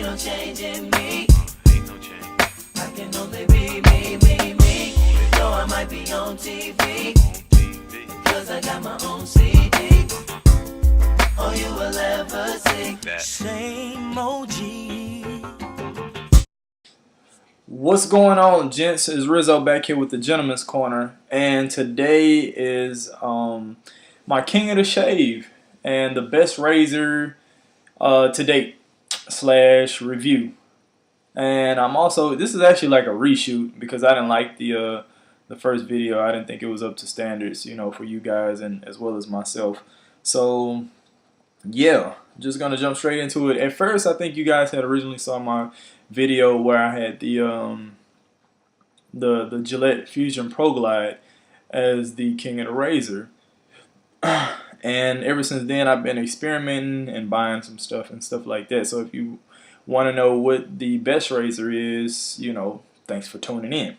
Ain't no change in me. I can only be me. Though I might be on TV, cause I got my own CD. All you will ever see, same OG. What's going on, gents? It's Rizzo back here with the Gentleman's Corner, and today is my King of the Shave and the best razor to date / review. And I'm also, this is actually like a reshoot because I didn't like the first video. I didn't think it was up to standards, you know, for you guys and as well as myself. So yeah, just gonna jump straight into it. At first, I think you guys had originally saw my video where I had the Gillette Fusion Pro Glide as the king of the razor. And ever since then, I've been experimenting and buying some stuff and stuff like that. So if you want to know what the best razor is, you know, thanks for tuning in.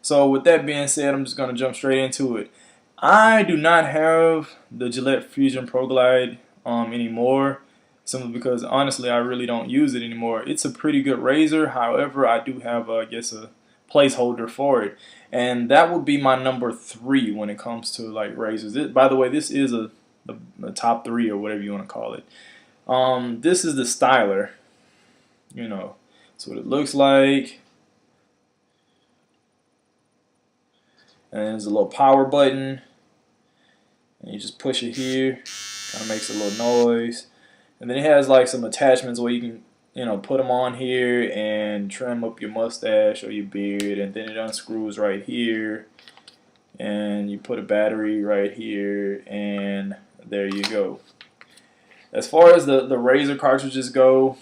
So with that being said, I'm just going to jump straight into it. I do not have the Gillette Fusion Pro Glide anymore, simply because honestly I really don't use it anymore. It's a pretty good razor. However, I do have I guess a placeholder for it, and that would be my number 3 when it comes to like razors. By the way, this is a top 3 or whatever you want to call it. This is the Styler. You know, that's what it looks like. And there's a little power button, and you just push it here. Kind of makes a little noise. And then it has like some attachments where you can, you know, put them on here and trim up your mustache or your beard. And then it unscrews right here, and you put a battery right here, and there you go. As far as the razor cartridges go,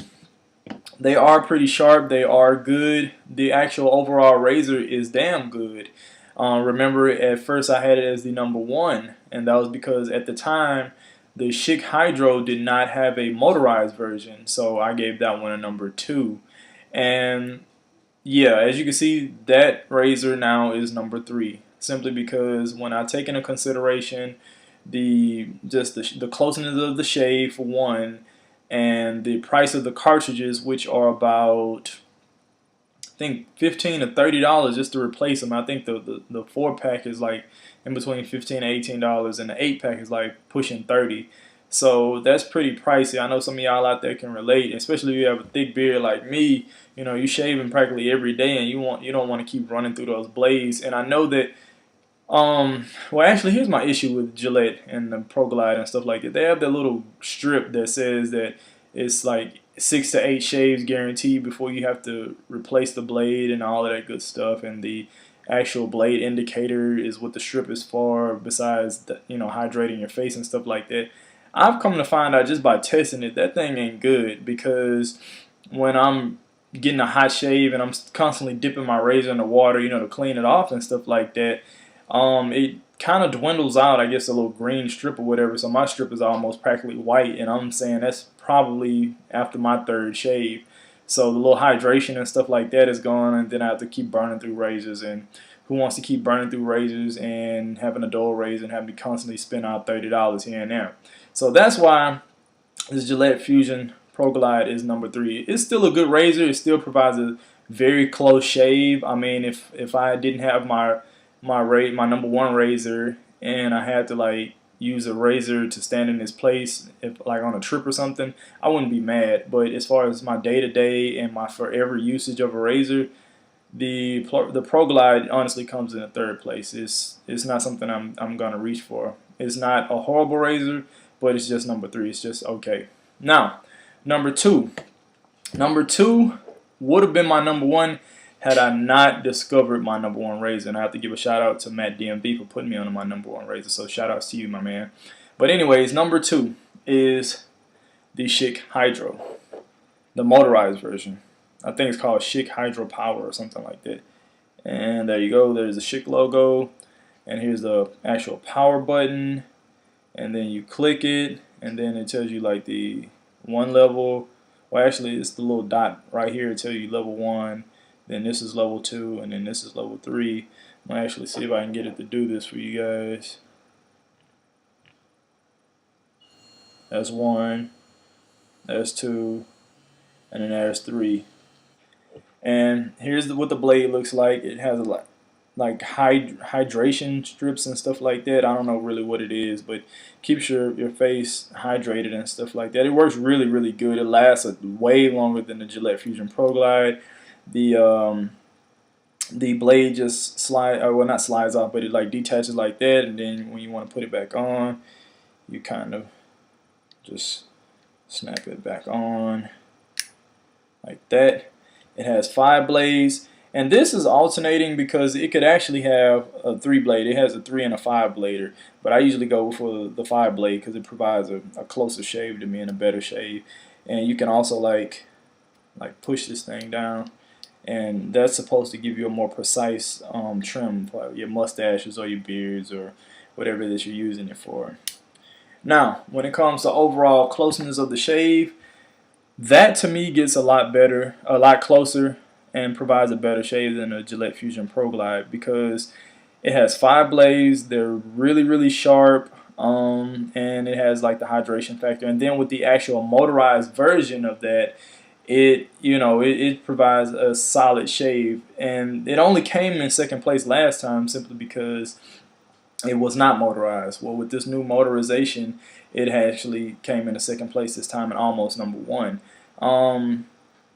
they are pretty sharp. They are good. The actual overall razor is damn good. Remember, at first I had it as the number 1, and that was because at the time the Schick Hydro did not have a motorized version, so I gave that one a number 2. And yeah, as you can see, that razor now is number 3, simply because when I take into consideration the closeness of the shave for one, and the price of the cartridges, which are about, I think, $15 to $30 just to replace them. I think the 4-pack is like in between $15 to $18, and the 8-pack is like pushing $30. So that's pretty pricey. I know some of y'all out there can relate, especially if you have a thick beard like me. You know, you're shaving practically every day, and you don't want to keep running through those blades. And I know that. Well, actually, here's my issue with Gillette and the Pro Glide and stuff like that. They have that little strip that says that it's like 6 to 8 shaves guaranteed before you have to replace the blade and all of that good stuff. And the actual blade indicator is what the strip is for, besides the, you know, hydrating your face and stuff like that. I've come to find out just by testing it, that thing ain't good, because when I'm getting a hot shave and I'm constantly dipping my razor in the water, you know, to clean it off and stuff like that, it kind of dwindles out, I guess, a little green strip or whatever. So my strip is almost practically white, and I'm saying that's probably after my 3rd shave. So the little hydration and stuff like that is gone, and then I have to keep burning through razors. And who wants to keep burning through razors and having a dull razor and having to constantly spend out $30 here and there? So that's why this Gillette Fusion Pro Glide is number 3. It's still a good razor. It still provides a very close shave. I mean, if I didn't have my number 1 razor and I had to like use a razor to stand in its place, if like on a trip or something, I wouldn't be mad. But as far as my day-to-day and my forever usage of a razor, the Pro Glide honestly comes in a 3rd place. It's not something I'm gonna reach for. It's not a horrible razor, but it's just number 3. It's just okay. Now, number 2 would have been my number 1 had I not discovered my number 1 razor. And I have to give a shout out to Matt DMV for putting me on my number 1 razor. So shout outs to you, my man. But anyways, number 2 is the Schick Hydro, the motorized version. I think it's called Schick Hydro Power or something like that. And there you go. There's the Schick logo, and here's the actual power button. And then you click it, and then it tells you like the 1 level. Well, actually, it's the little dot right here. It tells you level 1. Then this is level 2, and then this is level 3. I'm gonna actually see if I can get it to do this for you guys. That's 1. That's 2. and then there's 3. And here's what the blade looks like. It has a lot like hydration strips and stuff like that. I don't know really what it is, but keeps your face hydrated and stuff like that. It works really, really good. It lasts way longer than the Gillette Fusion Pro Glide. The blade just not slides off, but it like detaches like that, and then when you want to put it back on, you kind of just snap it back on like that. It has 5 blades, and this is alternating because it could actually have a 3 blade. It has a 3 and a 5 blader, but I usually go for the 5 blade because it provides a closer shave to me and a better shave. And you can also like push this thing down, and that's supposed to give you a more precise trim for your mustaches or your beards or whatever that you're using it for. Now, when it comes to overall closeness of the shave, that to me gets a lot better, a lot closer, and provides a better shave than a Gillette Fusion Pro Glide because it has 5 blades. They're really, really sharp, and it has like the hydration factor. And then with the actual motorized version of that, it provides a solid shave. And it only came in second place last time simply because it was not motorized. Well, with this new motorization, it actually came in the second place this time and almost #1.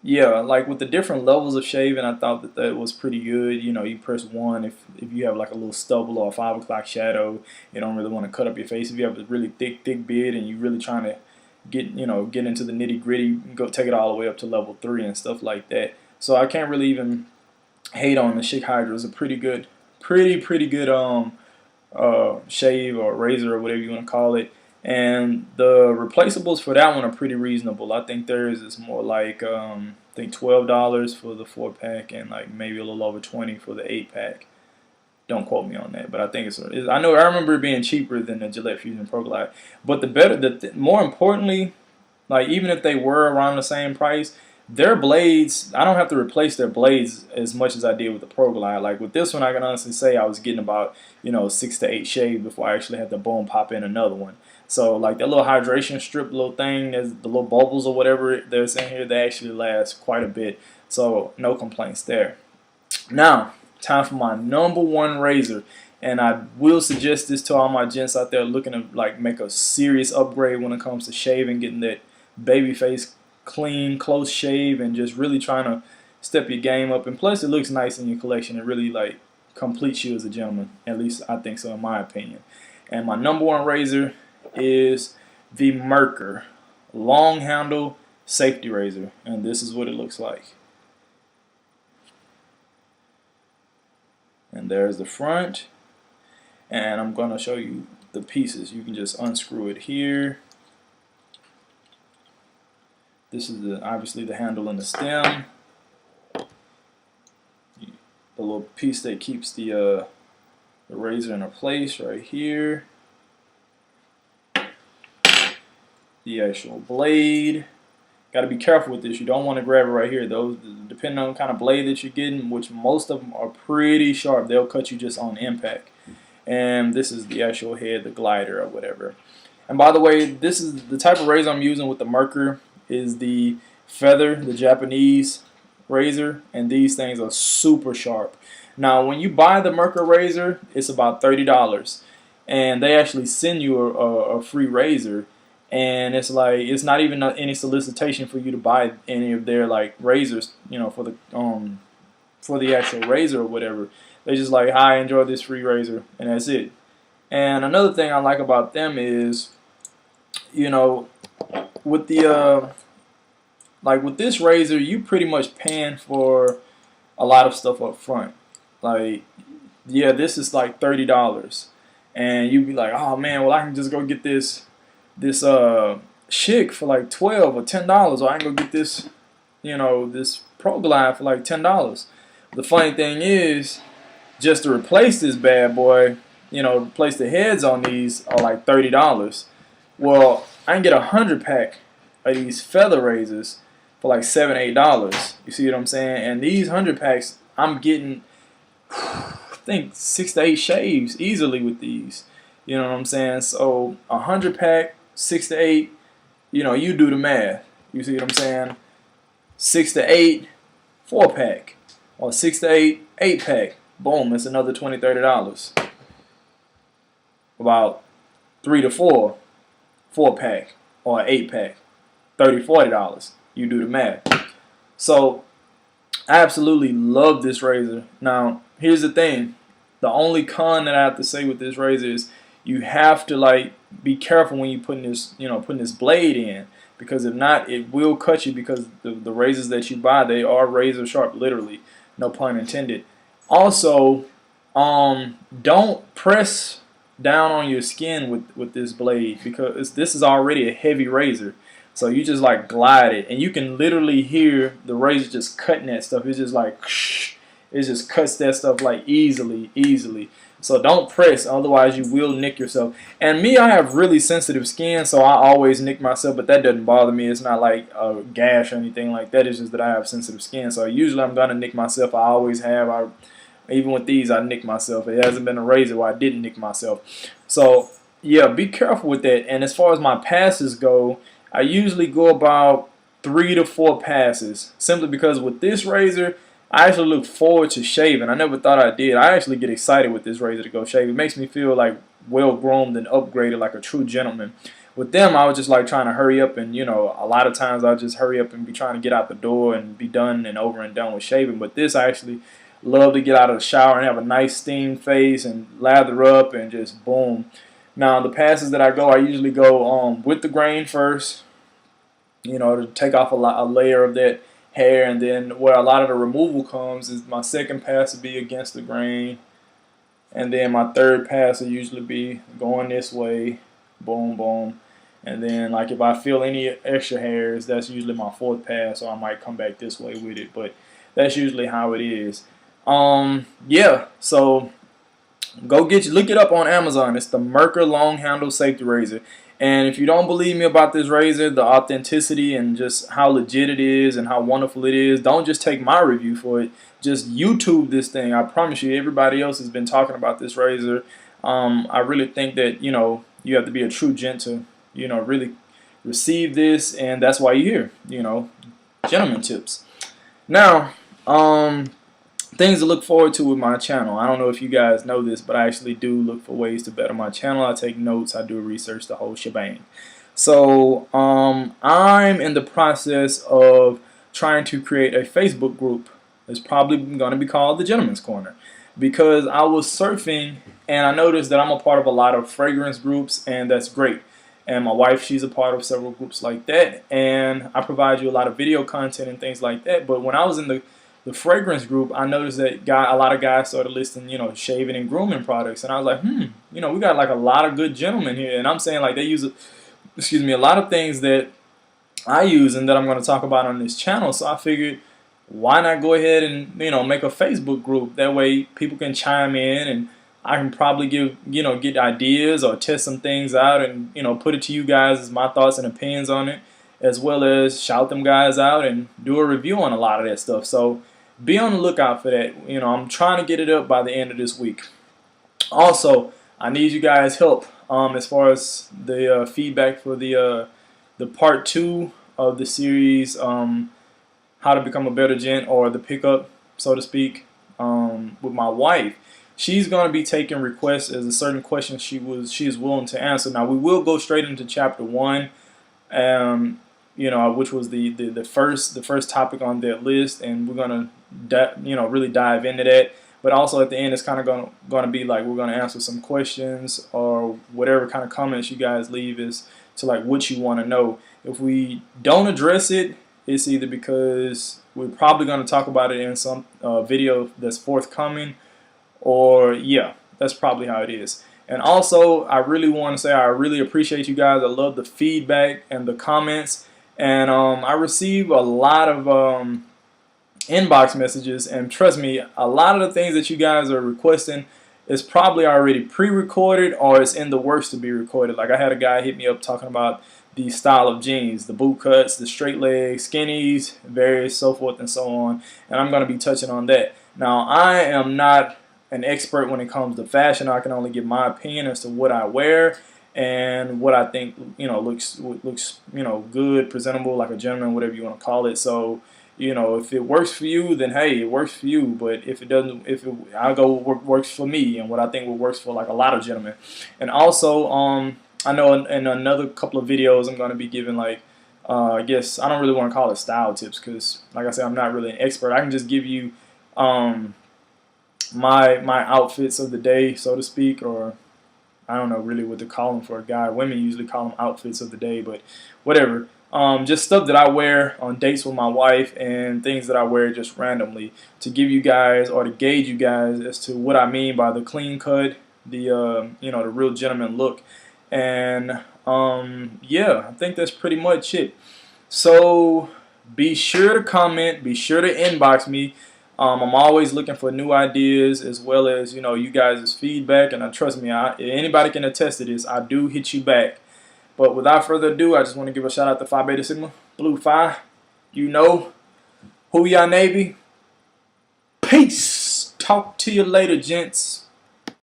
Yeah, like with the different levels of shaving, I thought that was pretty good. You press 1 if you have like a little stubble or a 5 o'clock shadow. You don't really want to cut up your face. If you have a really thick beard and you're really trying to get into the nitty gritty, go take it all the way up to level 3 and stuff like that. So I can't really even hate on the Schick Hydra. It's a pretty good shave or razor or whatever you want to call it. And the replaceables for that one are pretty reasonable. I think theirs is more like I think $12 for the 4-pack and like maybe a little over $20 for the 8-pack. Don't quote me on that, but I think I remember it being cheaper than the Gillette Fusion Pro Glide. But more importantly, like even if they were around the same price, their blades, I don't have to replace their blades as much as I did with the Pro Glide. Like with this one, I can honestly say I was getting about 6 to 8 shaves before I actually had to boom pop in another one. So like that little hydration strip little thing, there's the little bubbles or whatever there's in here, they actually last quite a bit. So no complaints there. Now, time for my #1 razor. And I will suggest this to all my gents out there looking to like make a serious upgrade when it comes to shaving, getting that baby face clean, close shave, and just really trying to step your game up. And plus it looks nice in your collection. It really like completes you as a gentleman. At least I think so in my opinion. And my #1 razor is the Merkur long handle safety razor, and this is what it looks like. And there's the front, and I'm going to show you the pieces. You can just unscrew it here. This is obviously the handle and the stem. The little piece that keeps the razor in place right here. The actual blade. Got to be careful with this. You don't want to grab it right here. Those, depending on the kind of blade that you're getting, which most of them are pretty sharp, they'll cut you just on impact. And this is the actual head, the glider or whatever. And by the way, this is the type of razor I'm using with the Merkur is the Feather, the Japanese razor, and these things are super sharp. Now, when you buy the Merkur razor, it's about $30, and they actually send you a free razor. And it's like it's not even any solicitation for you to buy any of their like razors, for the actual razor or whatever. They just like, hi, enjoy this free razor, and that's it. And another thing I like about them is, with the with this razor, you pretty much paying for a lot of stuff up front. Like, yeah, this is like $30, and you'd be like, oh man, well I can just go get this Schick for like $12 or $10, or I can go get this, this Pro Glide for like $10. The funny thing is, just to replace this bad boy, replace the heads on these are like $30. Well, I can get a 100-pack of these feather razors for like $7, $8. You see what I'm saying? And these 100 packs, I'm getting, I think 6 to 8 shaves easily with these. You know what I'm saying? So a 100-pack, 6 to 8, you do the math. You see what I'm saying? 6 to 8 4-pack, or 6 to 8 8-pack. Boom, it's another $20, $30. About 3 to 4 4-pack or 8-pack, $30, $40. You do the math. So I absolutely love this razor. Now, here's the thing. The only con that I have to say with this razor is you have to like be careful when you putting this blade in, because if not, it will cut you, because the razors that you buy, they are razor sharp, literally, no pun intended. Also, don't press down on your skin with this blade, because this is already a heavy razor. So you just like glide it, and you can literally hear the razor just cutting that stuff. It's just like, it just cuts that stuff like easily. So don't press, otherwise you will nick yourself. And me, I have really sensitive skin, so I always nick myself, but that doesn't bother me. It's not like a gash or anything like that. It's just that I have sensitive skin. So usually I'm gonna nick myself. I always have. Even with these, I nick myself. It hasn't been a razor where I didn't nick myself. So yeah, be careful with that. And as far as my passes go, I usually go about 3 to 4 passes, simply because with this razor, I actually look forward to shaving. I never thought I did. I actually get excited with this razor to go shave. It makes me feel like well groomed and upgraded, like a true gentleman. With them, I was just like trying to hurry up, and a lot of times I just hurry up and be trying to get out the door and be done and over and done with shaving. But this, I actually love to get out of the shower and have a nice steamed face and lather up and just boom. Now the passes that I go, I usually go with the grain first, to take off a layer of that hair, and then where a lot of the removal comes is my second pass will be against the grain, and then my third pass will usually be going this way, boom, boom, and then like if I feel any extra hairs, that's usually my fourth pass, so I might come back this way with it, but that's usually how it is. Yeah, so look it up on Amazon. It's the Merkur Long Handle Safety Razor. And if you don't believe me about this razor, the authenticity and just how legit it is and how wonderful it is, don't just take my review for it. Just YouTube this thing. I promise you, everybody else has been talking about this razor. I really think that, you have to be a true gent to, really receive this, and that's why you're here, gentleman tips. Now, things to look forward to with my channel. I don't know if you guys know this, but I actually do look for ways to better my channel. I take notes, I do research, the whole shebang. So I'm in the process of trying to create a Facebook group. It's probably going to be called the Gentleman's Corner, because I was surfing and I noticed that I'm a part of a lot of fragrance groups, and that's great. And my wife, she's a part of several groups like that, and I provide you a lot of video content and things like that. But when I was in the fragrance group, I noticed that a lot of guys started listing, shaving and grooming products, and I was like, we got like a lot of good gentlemen here, and I'm saying like they use, a lot of things that I use and that I'm going to talk about on this channel. So I figured, why not go ahead and make a Facebook group? That way people can chime in, and I can probably get ideas or test some things out, and put it to you guys as my thoughts and opinions on it, as well as shout them guys out and do a review on a lot of that stuff. So be on the lookout for that. I'm trying to get it up by the end of this week. Also, I need you guys' help as far as the feedback for the part 2 of the series, How to Become a Better Gent, or the pickup, so to speak, with my wife. She's going to be taking requests as a certain question she is willing to answer. Now, we will go straight into chapter 1. Which was the first topic on that list, and we're gonna really dive into that. But also at the end, it's kind of gonna be like we're gonna answer some questions or whatever kind of comments you guys leave as to like what you want to know. If we don't address it, it's either because we're probably gonna talk about it in some video that's forthcoming, or yeah, that's probably how it is. And also, I really want to say I really appreciate you guys. I love the feedback and the comments. And I receive a lot of inbox messages, and trust me, a lot of the things that you guys are requesting is probably already pre-recorded, or it's in the works to be recorded. Like I had a guy hit me up talking about the style of jeans, the boot cuts, the straight legs, skinnies, various so forth and so on, and I'm going to be touching on that. Now, I am not an expert when it comes to fashion. I can only give my opinion as to what I wear and what I think looks good, presentable, like a gentleman, whatever you want to call it. So You know, if it works for you, then hey, it works for you. But if it doesn't, I go what works for me and what I think works for like a lot of gentlemen. And also, I know in another couple of videos I'm gonna be giving like, I guess I don't really want to call it style tips because, like I said, I'm not really an expert. I can just give you my outfits of the day, so to speak, or I don't know really what to call them for a guy. Women usually call them outfits of the day, but whatever. Just stuff that I wear on dates with my wife and things that I wear just randomly to give you guys or to gauge you guys as to what I mean by the clean cut, the you know, the real gentleman look. And yeah, I think that's pretty much it. So be sure to comment, be sure to inbox me. I'm always looking for new ideas as well as, you know, you guys' feedback. And trust me, anybody can attest to this. I do hit you back. But without further ado, I just want to give a shout out to Phi Beta Sigma, Blue Phi. You know, who y'all Navy? Peace. Talk to you later, gents.